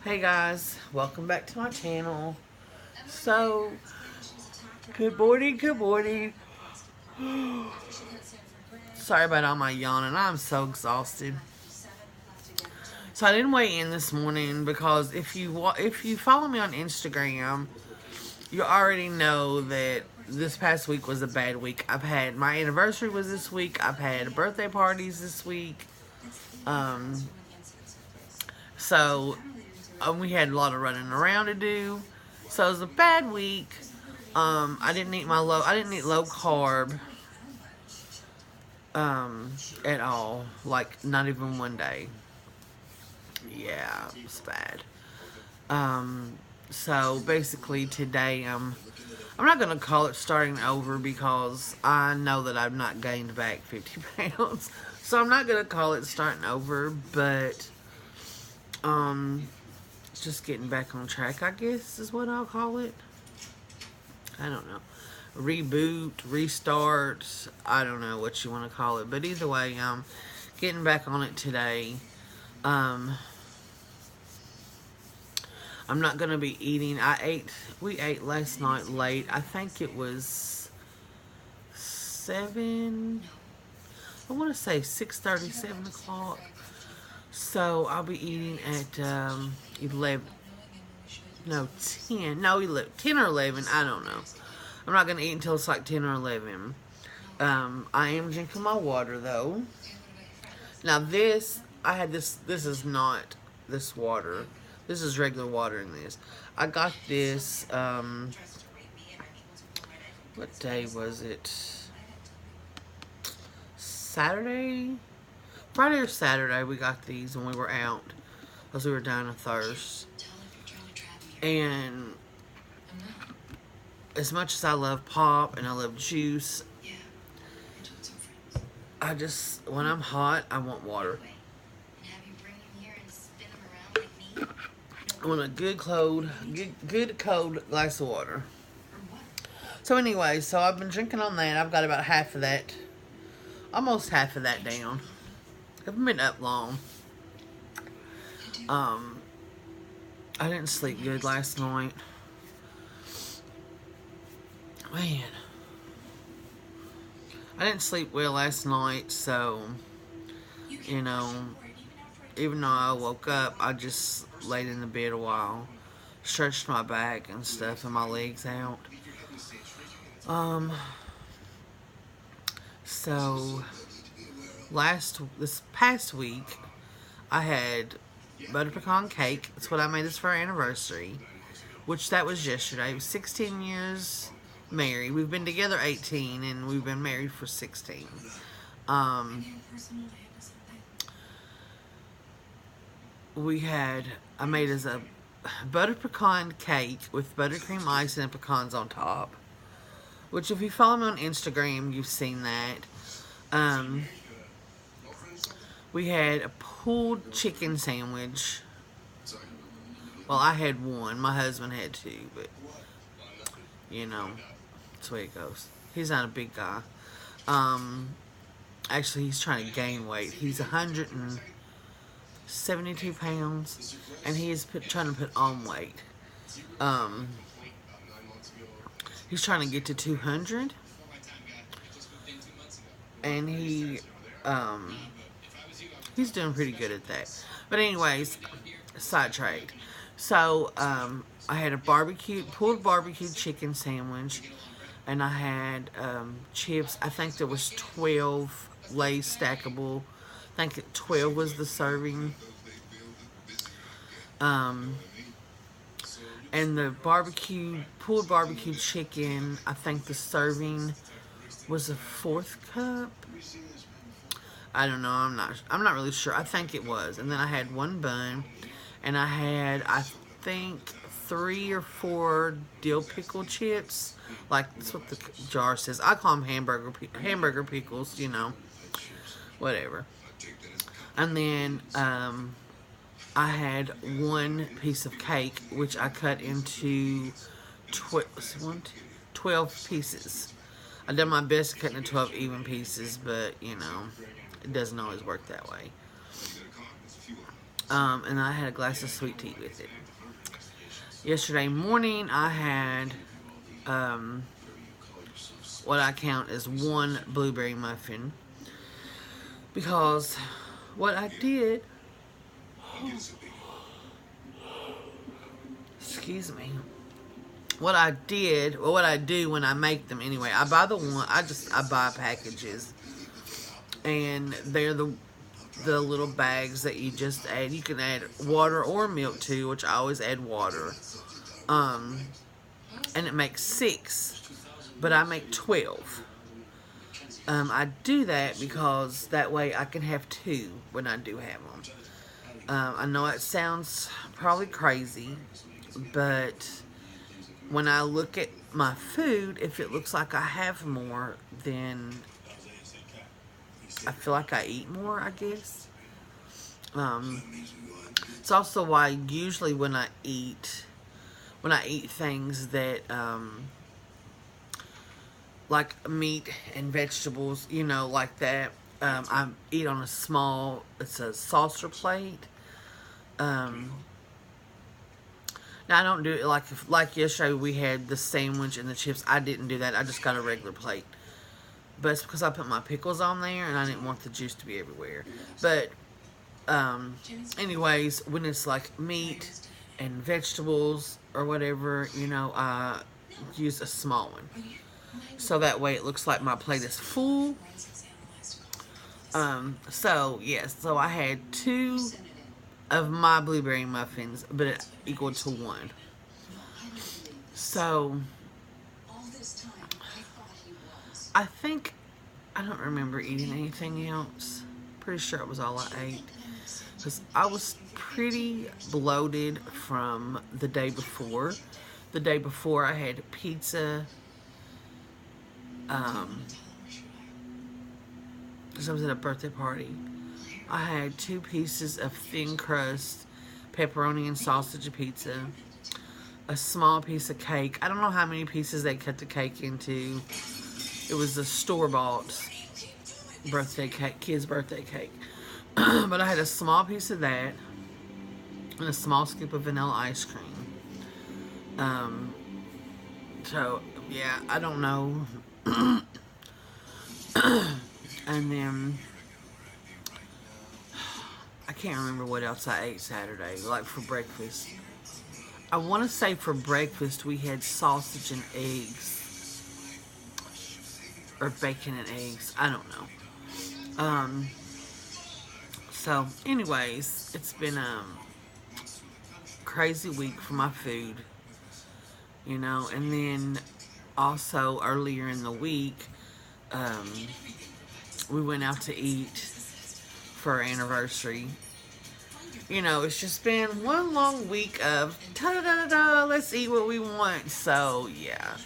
Hey guys, welcome back to my channel. So, good morning, good morning. Sorry about all my yawning, I'm so exhausted. So I didn't weigh in this morning because if you follow me on Instagram, you already know that this past week was a bad week. I've had my anniversary was this week. I've had birthday parties this week. Um, so we had a lot of running around to do. So it was a bad week. I didn't eat low carb at all. Like not even one day. Yeah, it's bad. Um, so basically today I'm not gonna call it starting over because I know that I've not gained back 50 pounds. So I'm not gonna call it starting over, but um just getting back on track, I guess is what I'll call it. I don't know. Reboot, restart, I don't know what you want to call it. But either way, getting back on it today. Um, I'm not going to be eating. We ate last night late. I think it was 7, I want to say 6:30, 7 o'clock. So I'll be eating at 11, no, 10, no, 11, 10 or 11, I don't know. I'm not going to eat until it's like 10 or 11. I am drinking my water though. Now this is not this water. This is regular water in this. I got this, what day was it? Saturday? Friday or Saturday we got these when we were out. Because we were dying of thirst. And as much as I love pop and I love juice, when I'm hot, I want water. I want a good cold glass of water. So anyway, so I've been drinking on that. I've got about half of that, almost half of that down. I haven't been up long. I didn't sleep good last night. Man. I didn't sleep well last night, so, you know, even though I woke up, I just laid in the bed a while. Stretched my back and stuff and my legs out. So, this past week, I had butter pecan cake. That's what I made this for our anniversary. Which that was yesterday. It was 16 years married. We've been together 18 and we've been married for 16. I made as a butter pecan cake with buttercream ice and pecans on top. Which if you follow me on Instagram, you've seen that. We had a pulled chicken sandwich. Well, I had one. My husband had two, but, you know, that's the way it goes. He's not a big guy. Actually, he's trying to gain weight. He's 172 pounds, and he is trying to put on weight. He's trying to get to 200, and he's doing pretty good at that. But anyways, sidetracked. So, I had a pulled barbecue chicken sandwich, and I had chips. I think there was 12 Lay's stackable. I think 12 was the serving. And the pulled barbecue chicken, I think the serving was a 4th cup. I don't know, I'm not really sure. I think it was. And then I had one bun, and I had, I think, 3 or 4 dill pickle chips. Like, that's what the jar says. I call them hamburger pickles, you know. Whatever. And then, I had one piece of cake, which I cut into 12 pieces. I done my best cutting into 12 even pieces, but, you know, it doesn't always work that way. And I had a glass of sweet tea with it. Yesterday morning, I had what I count as one blueberry muffin, because what I did, excuse me, what I did, or what I do when I make them anyway, I buy I buy packages, and they're the little bags that you just add. You can add water or milk to, which I always add water. And it makes 6, but I make 12. I do that because that way I can have 2 when I do have them. I know it sounds probably crazy, but when I look at my food, if it looks like I have more, then I feel like I eat more, I guess. It's also why usually when I eat things that, like meat and vegetables, you know, like that, I eat on it's a saucer plate. Now I don't do it like yesterday we had the sandwich and the chips. I didn't do that. I just got a regular plate. But it's because I put my pickles on there and I didn't want the juice to be everywhere. But anyways, when it's like meat and vegetables or whatever, you know, I use a small one. So that way it looks like my plate is full. So yes, so I had 2 of my blueberry muffins, but it equaled to 1. So I think, I don't remember eating anything else. Pretty sure it was all I ate, because I was pretty bloated from the day before. The day before I had pizza, because I was at a birthday party. I had 2 pieces of thin crust pepperoni and sausage pizza, a small piece of cake. I don't know how many pieces they cut the cake into. It was a store-bought birthday cake, kid's birthday cake. But I had a small piece of that and a small scoop of vanilla ice cream. So yeah, I don't know. And then I can't remember what else I ate Saturday, like for breakfast. I want to say for breakfast we had sausage and eggs. Or bacon and eggs. I don't know. So anyways, it's been a crazy week for my food. You know, and then also earlier in the week, we went out to eat for our anniversary. You know, it's just been one long week of ta-da-da-da-da, let's eat what we want. So, yeah.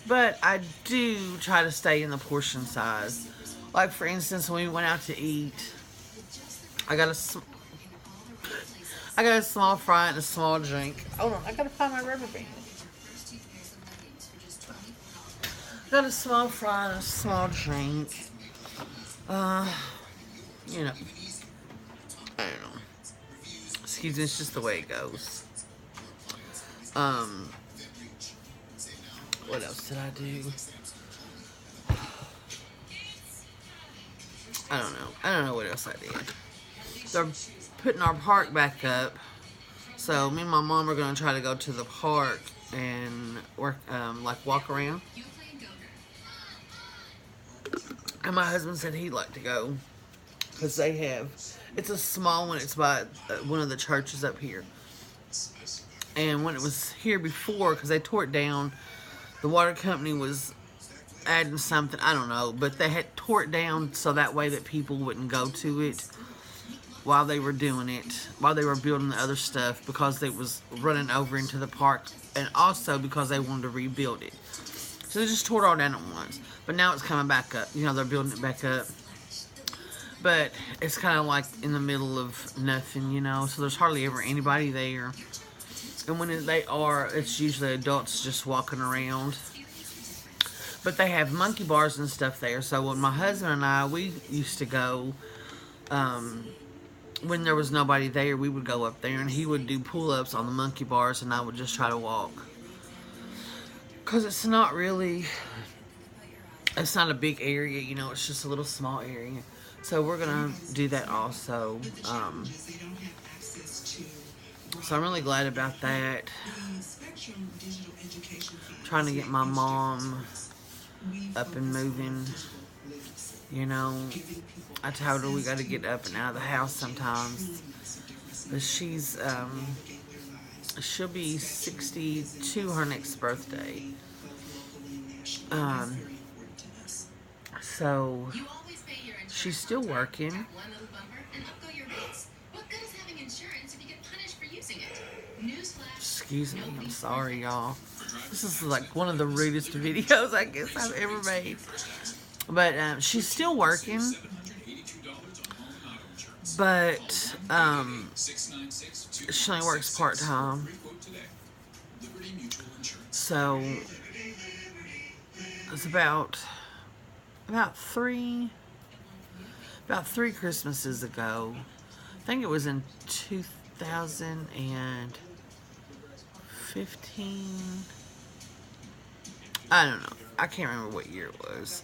But I do try to stay in the portion size. Like, for instance, when we went out to eat, I got a small fry and a small drink. Hold on, I gotta find my rubber band. Got a small fry and a small drink. You know, I don't know. Excuse me, it's just the way it goes. What else did I do? I don't know. I don't know what else I did. They're putting our park back up. So me and my mom are going to try to go to the park and work, like walk around. And my husband said he'd like to go. Because they have, it's a small one. It's by one of the churches up here. And when it was here before, because they tore it down, the water company was adding something, I don't know, but they had tore it down so that way that people wouldn't go to it while they were doing it, while they were building the other stuff, because it was running over into the park, and also because they wanted to rebuild it. So they just tore it all down at once. But now it's coming back up. You know, they're building it back up. But it's kind of like in the middle of nothing, you know, so there's hardly ever anybody there. And when they are, it's usually adults just walking around. But they have monkey bars and stuff there. So when my husband and I, we used to go when there was nobody there, we would go up there and he would do pull-ups on the monkey bars and I would just try to walk. Because it's not really, it's not a big area, you know, it's just a little small area. So we're going to do that also. So I'm really glad about that. Trying to get my mom up and moving. You know, I told her we got to get up and out of the house sometimes. But she's, she'll be 62 her next birthday. So she's still working. Excuse me, I'm sorry, y'all. This is like one of the rudest videos I guess I've ever made. But she's still working. But she only works part-time. So it's about three Christmases ago. I think it was in 2015. I don't know. I can't remember what year it was.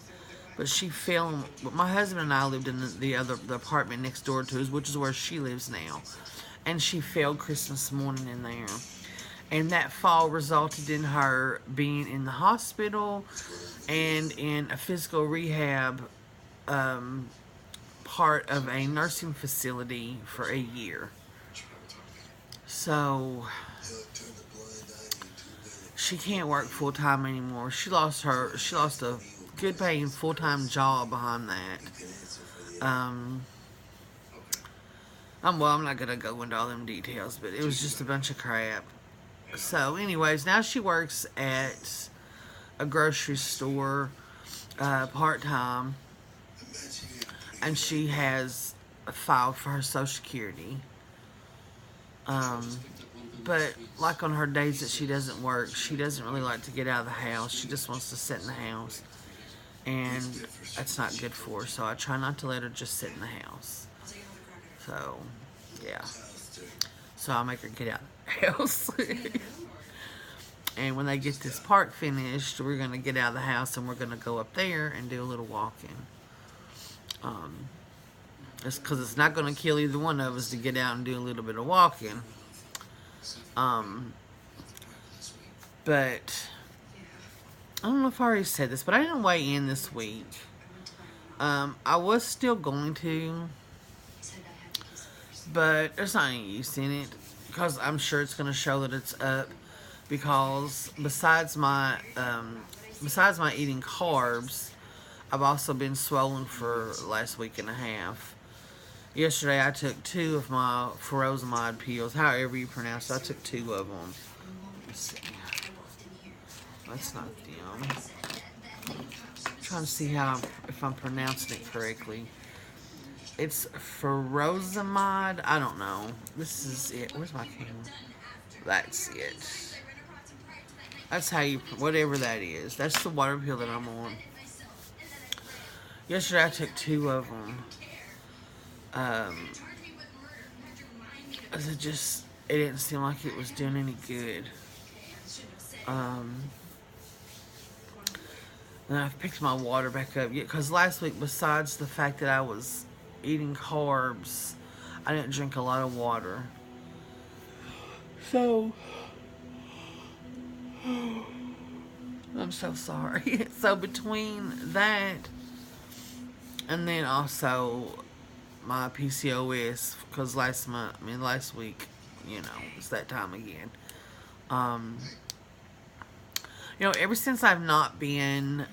But she fell. My husband and I lived in the apartment next door to us, which is where she lives now. And she fell Christmas morning in there. And that fall resulted in her being in the hospital and in a physical rehab part of a nursing facility for a year. So she can't work full time anymore. She lost a good paying full time job behind that. I'm not gonna go into all them details, but it was just a bunch of crap. So anyways, now she works at a grocery store part-time, and she has filed for her Social Security. But like on her days that she doesn't work, she doesn't really like to get out of the house. She just wants to sit in the house, and that's not good for her. So I try not to let her just sit in the house. So yeah, so I'll make her get out of the house. And when they get this part finished, we're going to get out of the house and we're going to go up there and do a little walking. Just because it's not going to kill either one of us to get out and do a little bit of walking. But I don't know if I already said this, but I didn't weigh in this week. I was still going to, but there's not any use in it because I'm sure it's going to show that it's up. Because besides my eating carbs, I've also been swollen for the last week and a half. Yesterday I took 2 of my furosemide pills, however you pronounce it. I took 2 of them. Let's see. That's not them. I'm trying to see if I'm pronouncing it correctly. It's furosemide. I don't know. This is it. Where's my camera? That's it. That's how you, whatever that is. That's the water pill that I'm on. Yesterday I took 2 of them. It didn't seem like it was doing any good. Then I've picked my water back up. Because last week, besides the fact that I was eating carbs, I didn't drink a lot of water. So I'm so sorry. So between that and then also my PCOS, because last week, you know, it's that time again. You know, ever since I've not been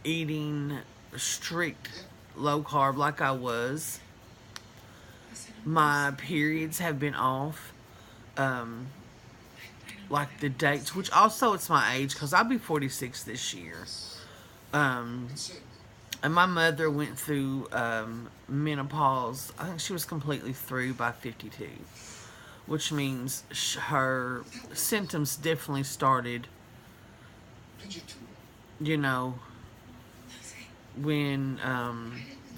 eating strict low carb like I was, my periods have been off. Like the dates, which also it's my age, because I'll be 46 this year. And my mother went through menopause. I think she was completely through by 52, which means her symptoms definitely started, you know, when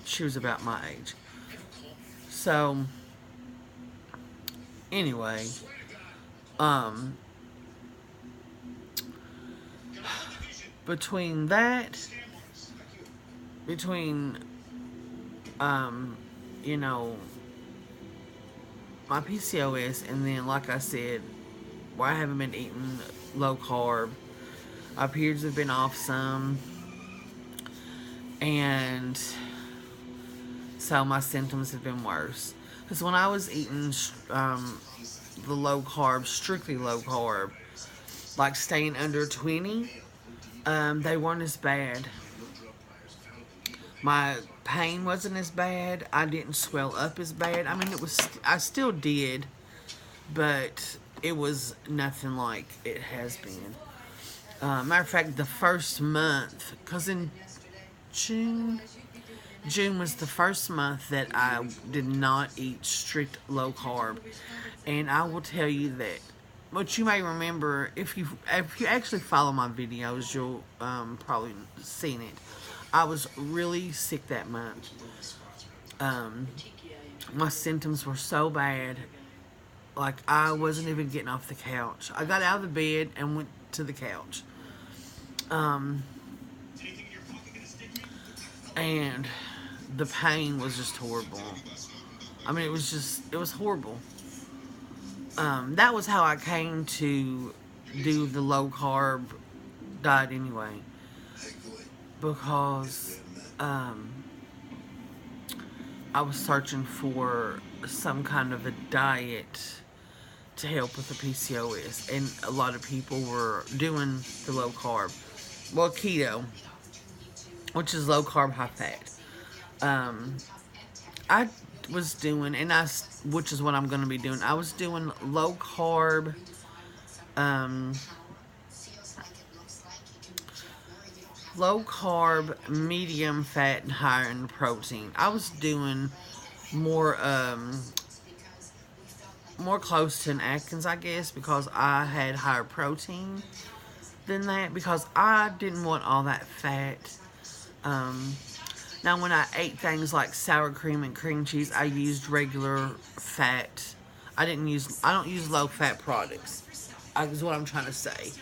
she was about my age. So, anyway, um, between that, between, um, you know, my PCOS, and then, like I said, where I haven't been eating low carb, my periods have been off some, and so my symptoms have been worse. Because when I was eating the low carb, strictly low carb, like staying under 20, they weren't as bad. My pain wasn't as bad. I didn't swell up as bad. I mean, I still did, but it was nothing like it has been. Matter of fact, the first month, because in June was the first month that I did not eat strict low carb. And I will tell you that, what you may remember, if you actually follow my videos, you'll probably seen it. I was really sick that month. My symptoms were so bad, like I wasn't even getting off the couch. I got out of the bed and went to the couch. And the pain was just horrible. I mean, it was horrible. That was how I came to do the low carb diet anyway. Because, I was searching for some kind of a diet to help with the PCOS. And a lot of people were doing the low carb. Well, keto, which is low carb, high fat. I was doing, which is what I'm going to be doing. I was doing low carb, medium fat, and higher in protein. I was doing more close to an Atkins, I guess, because I had higher protein than that, because I didn't want all that fat. Now, when I ate things like sour cream and cream cheese, I used regular fat. I don't use low fat products, is what I'm trying to say.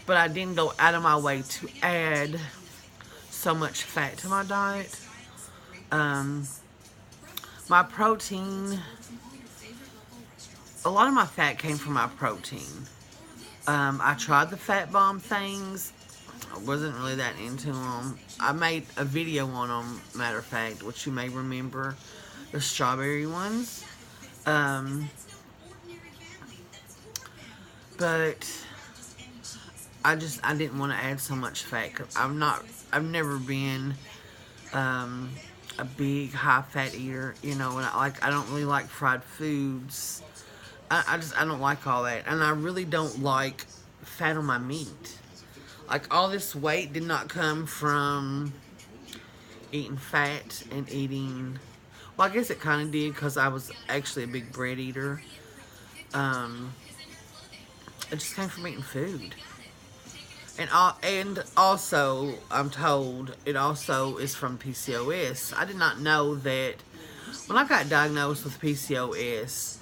But I didn't go out of my way to add so much fat to my diet. My protein, a lot of my fat came from my protein. I tried the Fat Bomb things. I wasn't really that into them. I made a video on them, matter of fact, which you may remember, the strawberry ones. But I didn't want to add so much fat. 'Cause I've never been a big high fat eater, and I don't really like fried foods. I don't like all that, and I really don't like fat on my meat. Like, all this weight did not come from eating fat and eating... Well, I guess it kind of did, because I was actually a big bread eater. It just came from eating food. And also, I'm told, it also is from PCOS. I did not know that when I got diagnosed with PCOS,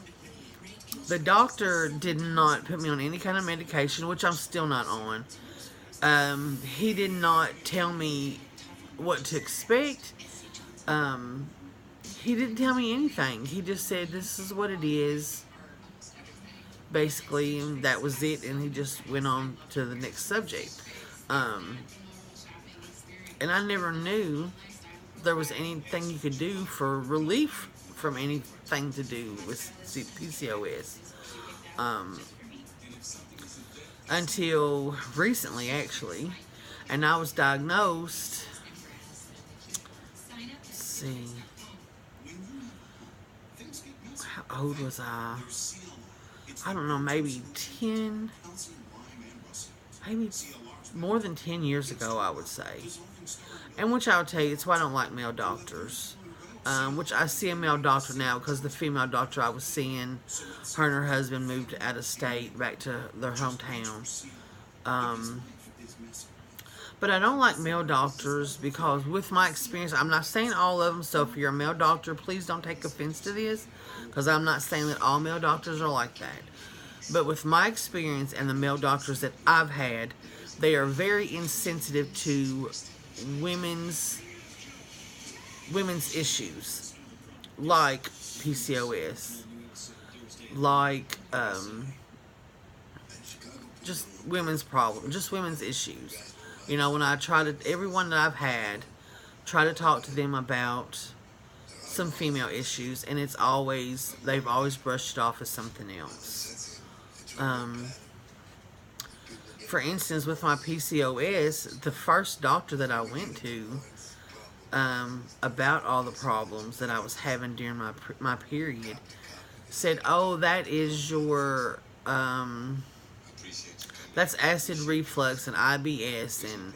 the doctor did not put me on any kind of medication, which I'm still not on. He did not tell me what to expect. He didn't tell me anything. He just said, this is what it is. Basically, and that was it, and he just went on to the next subject. And I never knew there was anything you could do for relief from anything to do with PCOS. Until recently, actually. And I was diagnosed, let's see, how old was I? I don't know, maybe more than 10 years ago, I would say. And which I will tell you, it's why I don't like male doctors. Which I see a male doctor now, because the female doctor I was seeing, her and her husband moved out of state back to their hometown. But I don't like male doctors because with my experience, I'm not saying all of them, so if you're a male doctor, please don't take offense to this, because I'm not saying that all male doctors are like that. But with my experience and the male doctors that I've had, they are very insensitive to women's issues, like PCOS, like just women's problems, just women's issues. You know, when I try to, everyone that I've had, try to talk to them about some female issues, and it's always, they've always brushed it off as something else. For instance, with my PCOS, the first doctor that I went to about all the problems that I was having during my period said, "Oh, that is your that's acid reflux and IBS and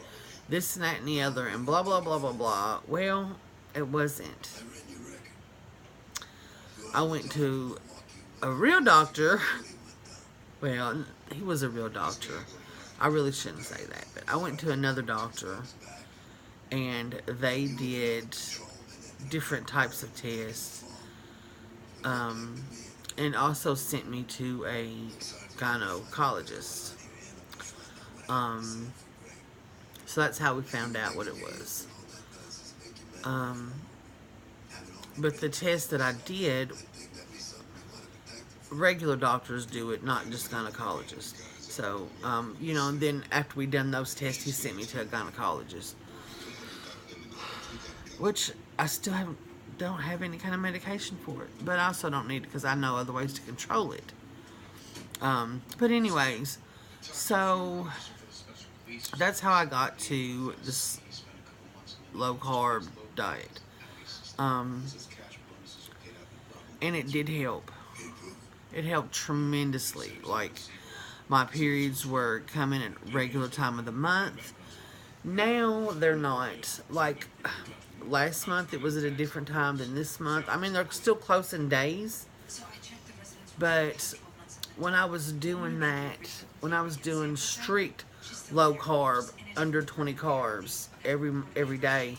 this and that and the other and blah blah blah blah blah." Well, it wasn't. I went to a real doctor. Well, he was a real doctor. I really shouldn't say that, but I went to another doctor, and they did different types of tests, and also sent me to a gynecologist. So that's how we found out what it was. But the test that I did, regular doctors do it, not just gynecologists. So, you know, and then after we done those tests, he sent me to a gynecologist, which I still don't have any kind of medication for it, but I also don't need it because I know other ways to control it. But anyways, so that's how I got to this low carb diet. And it did help. It helped tremendously. Like, my periods were coming at regular time of the month. Now they're not. Like, last month it was at a different time than this month. I mean, they're still close in days. But when I was doing that, when I was doing strict low carb, under 20 carbs every day,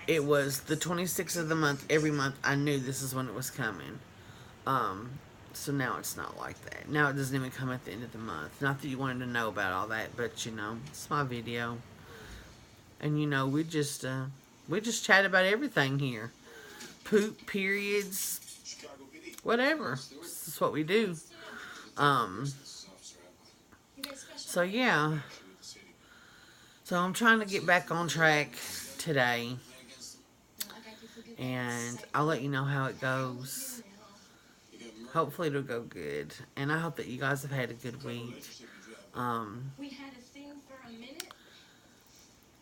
it was the 26th of the month. Every month I knew this is when it was coming. So now it's not like that. Now it doesn't even come at the end of the month. Not that you wanted to know about all that, but you know, it's my video. And you know, we just chat about everything here. Poop, periods, whatever. This is what we do. So yeah. So I'm trying to get back on track today. And I'll let you know how it goes. Hopefully it'll go good. And I hope that you guys have had a good week.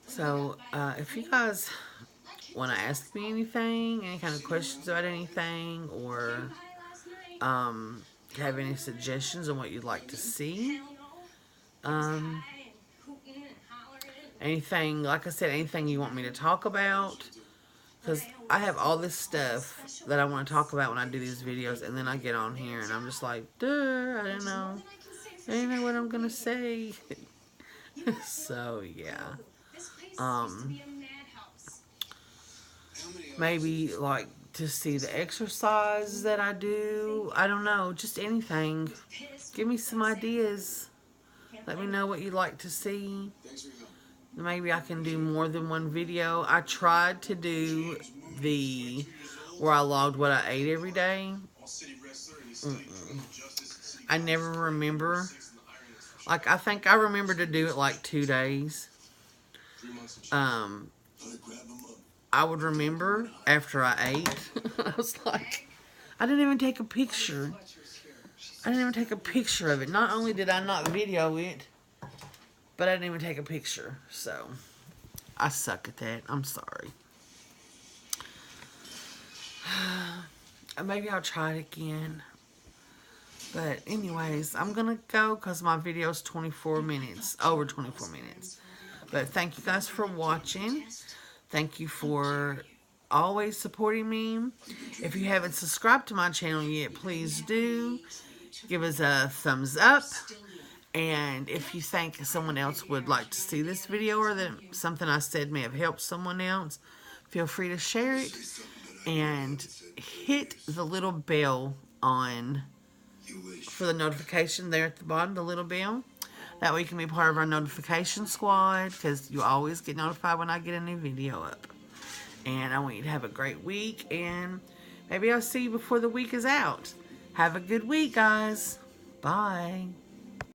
So, if you guys want to ask me anything, any kind of questions about anything, or have any suggestions on what you'd like to see, anything, like I said, anything you want me to talk about, because I have all this stuff that I want to talk about when I do these videos, and then I get on here and I'm just like, duh, I don't know. I don't know what I'm going to say. So, yeah. Maybe, like, to see the exercise that I do. I don't know. Just anything. Give me some ideas. Let me know what you'd like to see. Maybe I can do more than one video. I tried to do where I logged what I ate every day. I never remember. Like, I think I remember to do it like 2 days. I would remember after I ate. I was like, I didn't even take a picture. I didn't even take a picture of it. Not only did I not video it, but I didn't even take a picture. So, I suck at that. I'm sorry. Maybe I'll try it again. But anyways, I'm going to go because my video is 24 minutes. Over 24 minutes. But thank you guys for watching. Thank you for always supporting me. If you haven't subscribed to my channel yet, please do. Give us a thumbs up. And if you think someone else would like to see this video, or that something I said may have helped someone else, feel free to share it and hit the little bell on for the notification there at the bottom, the little bell. That way you can be part of our notification squad, because you always get notified when I get a new video up. And I want you to have a great week, and maybe I'll see you before the week is out. Have a good week, guys. Bye.